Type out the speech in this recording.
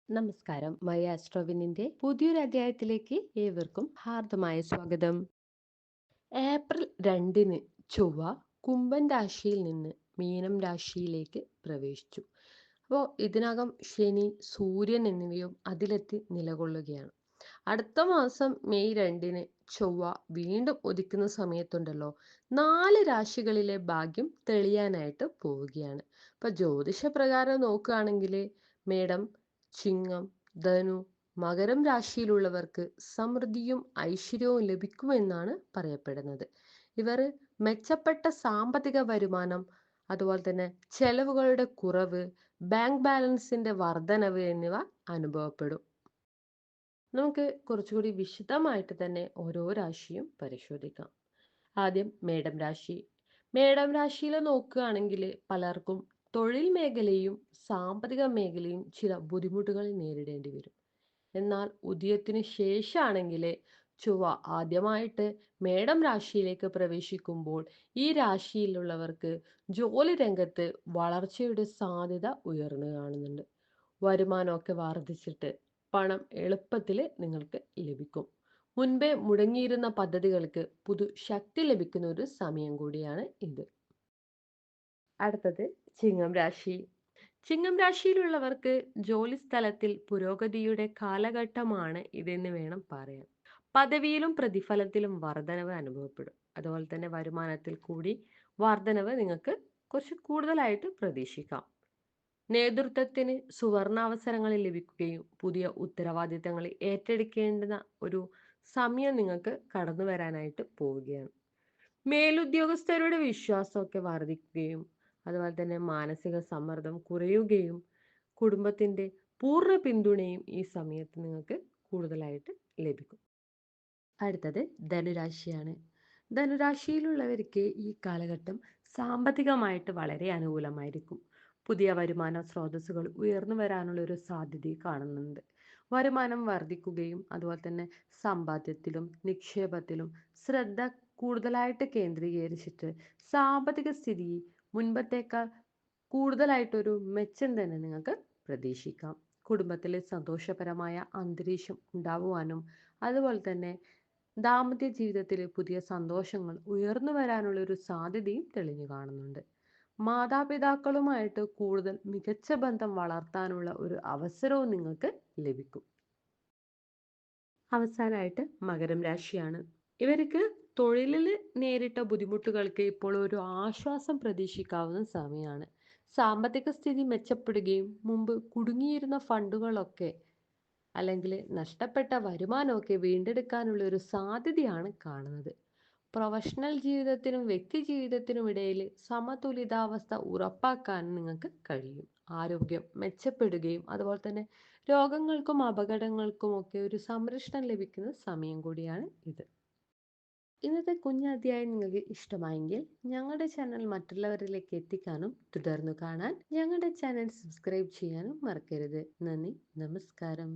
നമസ്കാരം. മൈ ആസ്ട്രോവിനിന്റെ പുതിയൊരു അധ്യായത്തിലേക്ക് ഏവർക്കും ഹാർദമായ സ്വാഗതം. ഏപ്രിൽ 2-ന് ചൊവ്വ കുംഭൻ രാശിയിൽ നിന്ന് മീനം രാശിയിലേക്ക് പ്രവേശിച്ചു. അപ്പോൾ ഇതിനകം ശനി, സൂര്യൻ എന്നിവയും അതിലെത്തി നിലകൊള്ളുകയാണ്. അടുത്ത മാസം മെയ് 2-ന് ചൊവ്വ വീണ്ടും ഉദിക്കുന്ന സമയത്തുണ്ടല്ലോ, 4 രാശികളിലെ ഭാഗ്യം തെളിയാനായിട്ട് പോവുകയാണ്. ഇപ്പൊ ജ്യോതിഷപ്രകാരം നോക്കുകയാണെങ്കിൽ മേടം, ചിങ്ങം, ധനു, മകരം രാശിയിലുള്ളവർക്ക് സമൃദ്ധിയും ഐശ്വര്യവും ലഭിക്കുമെന്നാണ് പറയപ്പെടുന്നത്. ഇവർ മെച്ചപ്പെട്ട സാമ്പത്തിക വരുമാനം, അതുപോലെ തന്നെ ചെലവുകളുടെ കുറവ്, ബാങ്ക് ബാലൻസിന്റെ വർധനവ് എന്നിവ അനുഭവപ്പെടും. നമുക്ക് കുറച്ചുകൂടി വിശദമായിട്ട് തന്നെ ഓരോ രാശിയും പരിശോധിക്കാം. ആദ്യം മേടം രാശി. മേടം രാശിയിൽ നോക്കുകയാണെങ്കിൽ പലർക്കും തൊഴിൽ മേഖലയും സാമ്പത്തിക മേഖലയും ചില ബുദ്ധിമുട്ടുകൾ നേരിടേണ്ടി വരും. എന്നാൽ ഉദയത്തിന് ശേഷമാണെങ്കിൽ ചൊവ്വ ആദ്യമായിട്ട് മേടം രാശിയിലേക്ക് പ്രവേശിക്കുമ്പോൾ ഈ രാശിയിലുള്ളവർക്ക് ജോലി രംഗത്ത് വളർച്ചയുടെ സാധ്യത ഉയർന്നു കാണുന്നുണ്ട്. വരുമാനമൊക്കെ വർദ്ധിച്ചിട്ട് പണം എളുപ്പത്തിൽ നിങ്ങൾക്ക് ലഭിക്കും. മുൻപേ മുടങ്ങിയിരുന്ന പദ്ധതികൾക്ക് പുതു ശക്തി ലഭിക്കുന്ന ഒരു സമയം കൂടിയാണ് ഇത്. അടുത്തത് ചിങ്ങം രാശി. ചിങ്ങം രാശിയിലുള്ളവർക്ക് ജോലി സ്ഥലത്തിൽ പുരോഗതിയുടെ കാലഘട്ടമാണ് ഇതെന്ന് വേണം പറയാൻ. പദവിയിലും പ്രതിഫലത്തിലും വർധനവ് അനുഭവപ്പെടും. അതുപോലെ തന്നെ വരുമാനത്തിൽ കൂടി വർധനവ് നിങ്ങൾക്ക് കുറച്ച് കൂടുതലായിട്ട് പ്രതീക്ഷിക്കാം. നേതൃത്വത്തിന് സുവർണാവസരങ്ങൾ ലഭിക്കുകയും പുതിയ ഉത്തരവാദിത്തങ്ങൾ ഏറ്റെടുക്കേണ്ടുന്ന ഒരു സമയം നിങ്ങൾക്ക് കടന്നു വരാനായിട്ട് പോവുകയാണ്. മേലുദ്യോഗസ്ഥരുടെ വിശ്വാസമൊക്കെ വർദ്ധിക്കുകയും അതുപോലെ തന്നെ മാനസിക സമ്മർദ്ദം കുറയുകയും കുടുംബത്തിന്റെ പൂർണ്ണ പിന്തുണയും ഈ സമയത്ത് നിങ്ങൾക്ക് കൂടുതലായിട്ട് ലഭിക്കും. അടുത്തത് ധനുരാശിയാണ്. ധനുരാശിയിലുള്ളവർക്ക് ഈ കാലഘട്ടം സാമ്പത്തികമായിട്ട് വളരെ അനുകൂലമായിരിക്കും. പുതിയ വരുമാന സ്രോതസ്സുകൾ ഉയർന്നു വരാനുള്ള ഒരു സാധ്യത കാണുന്നുണ്ട്. വരുമാനം വർദ്ധിക്കുകയും അതുപോലെ തന്നെ സമ്പാദ്യത്തിലും നിക്ഷേപത്തിലും ശ്രദ്ധ കൂടുതലായിട്ട് കേന്ദ്രീകരിച്ചിട്ട് സാമ്പത്തിക സ്ഥിതി മുൻപത്തേക്കാൾ കൂടുതലായിട്ടൊരു മെച്ചം തന്നെ നിങ്ങൾക്ക് പ്രതീക്ഷിക്കാം. കുടുംബത്തിലെ സന്തോഷപരമായ അന്തരീക്ഷം ഉണ്ടാവുവാനും അതുപോലെ തന്നെ ദാമ്പത്യ ജീവിതത്തിലെ പുതിയ സന്തോഷങ്ങൾ ഉയർന്നു വരാനുള്ള ഒരു സാധ്യതയും തെളിഞ്ഞു കാണുന്നുണ്ട്. മാതാപിതാക്കളുമായിട്ട് കൂടുതൽ മികച്ച ബന്ധം വളർത്താനുള്ള ഒരു അവസരവും നിങ്ങൾക്ക് ലഭിക്കും. അവസാനമായിട്ട് മകരം രാശിയാണ്. ഇവർക്ക് തൊഴിലിൽ നേരിട്ട ബുദ്ധിമുട്ടുകൾക്ക് ഇപ്പോൾ ഒരു ആശ്വാസം പ്രതീക്ഷിക്കാവുന്ന സമയമാണ്. സാമ്പത്തിക സ്ഥിതി മെച്ചപ്പെടുകയും മുമ്പ് കുടുങ്ങിയിരുന്ന ഫണ്ടുകളൊക്കെ അല്ലെങ്കിൽ നഷ്ടപ്പെട്ട വരുമാനമൊക്കെ വീണ്ടെടുക്കാനുള്ള ഒരു സാധ്യതയാണ് കാണുന്നത്. പ്രൊഫഷണൽ ജീവിതത്തിനും വ്യക്തി ജീവിതത്തിനും ഇടയിൽ സമതുലിതാവസ്ഥ ഉറപ്പാക്കാൻ നിങ്ങൾക്ക് കഴിയും. ആരോഗ്യം മെച്ചപ്പെടുകയും അതുപോലെ തന്നെ രോഗങ്ങൾക്കും അപകടങ്ങൾക്കും ഒക്കെ ഒരു സംരക്ഷണം ലഭിക്കുന്ന സമയം കൂടിയാണ് ഇത്. ഇന്നത്തെ കുഞ്ഞധ്യായം നിങ്ങൾക്ക് ഇഷ്ടമായെങ്കിൽ ഞങ്ങളുടെ ചാനൽ മറ്റുള്ളവരിലേക്ക് എത്തിക്കാനും തുടർന്നു കാണാൻ ഞങ്ങളുടെ ചാനൽ സബ്സ്ക്രൈബ് ചെയ്യാനും മറക്കരുത്. നന്ദി, നമസ്കാരം.